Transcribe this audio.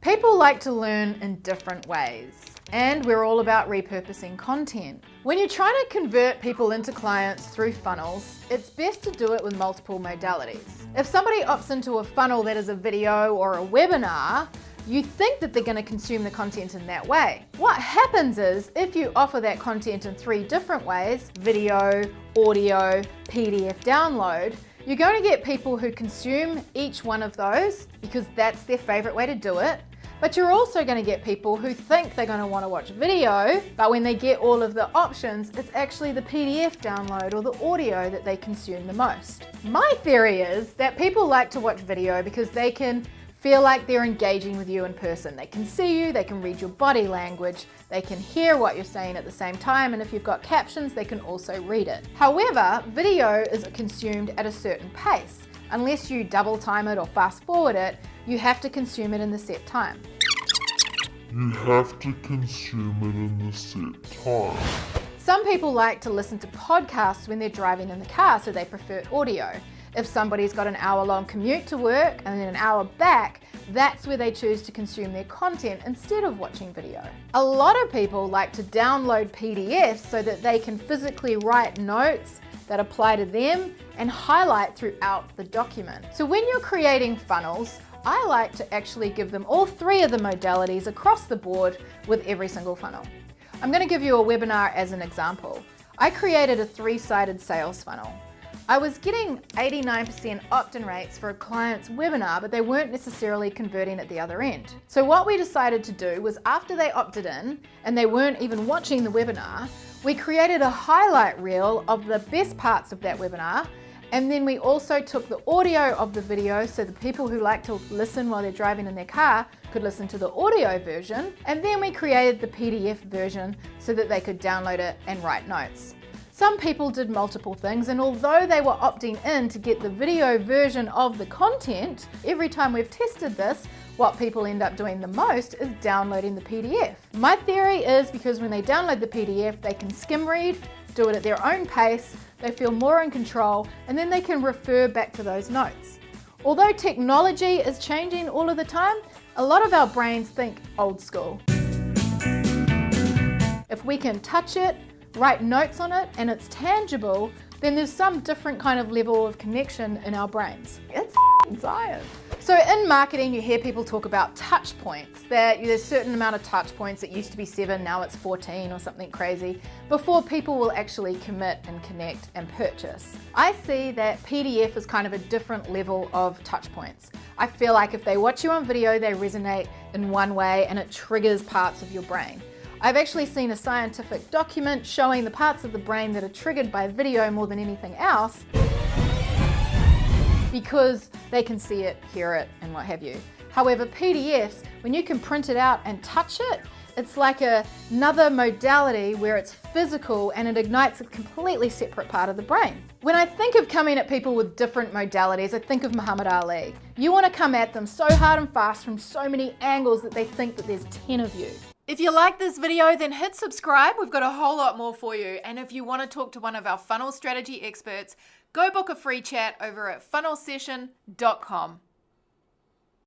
People like to learn in different ways, and we're all about repurposing content. When you're trying to convert people into clients through funnels, it's best to do it with multiple modalities. If somebody opts into a funnel that is a video or a webinar, you think that they're going to consume the content in that way. What happens is, if you offer that content in 3 different ways, video, audio, PDF download, you're going to get people who consume each one of those because that's their favorite way to do it. But you're also going to get people who think they're going to want to watch video, but when they get all of the options, it's actually the PDF download or the audio that they consume the most. My theory is that people like to watch video because they can feel like they're engaging with you in person. They can see you, they can read your body language, they can hear what you're saying at the same time, and if you've got captions, they can also read it. However, video is consumed at a certain pace. Unless you double time it or fast forward it, you have to consume it in the set time. Some people like to listen to podcasts when they're driving in the car, so they prefer audio. If somebody's got an hour-long commute to work and then an hour back, that's where they choose to consume their content instead of watching video. A lot of people like to download PDFs so that they can physically write notes that apply to them and highlight throughout the document. So when you're creating funnels, I like to actually give them all 3 of the modalities across the board with every single funnel. I'm going to give you a webinar as an example. I created a 3-sided sales funnel. I was getting 89% opt-in rates for a client's webinar, but they weren't necessarily converting at the other end. So what we decided to do was, after they opted in and they weren't even watching the webinar, we created a highlight reel of the best parts of that webinar, and then we also took the audio of the video so the people who like to listen while they're driving in their car could listen to the audio version, and then we created the PDF version so that they could download it and write notes. Some people did multiple things, and although they were opting in to get the video version of the content, every time we've tested this, what people end up doing the most is downloading the PDF. My theory is because when they download the PDF, they can skim read, do it at their own pace, they feel more in control, and then they can refer back to those notes. Although technology is changing all of the time, a lot of our brains think old school. If we can touch it, write notes on it, and it's tangible, then there's some different kind of level of connection in our brains. It's science. So in marketing, you hear people talk about touch points, that there's a certain amount of touch points. It used to be 7, now it's 14 or something crazy, before people will actually commit and connect and purchase. I see that PDF is kind of a different level of touch points. I feel like if they watch you on video, they resonate in one way and it triggers parts of your brain. I've actually seen a scientific document showing the parts of the brain that are triggered by video more than anything else because they can see it, hear it, and what have you. However, PDFs, when you can print it out and touch it, it's like another modality where it's physical and it ignites a completely separate part of the brain. When I think of coming at people with different modalities, I think of Muhammad Ali. You want to come at them so hard and fast from so many angles that they think that there's 10 of you. If you like this video, then hit subscribe. We've got a whole lot more for you. And if you want to talk to one of our funnel strategy experts, go book a free chat over at funnelsession.com.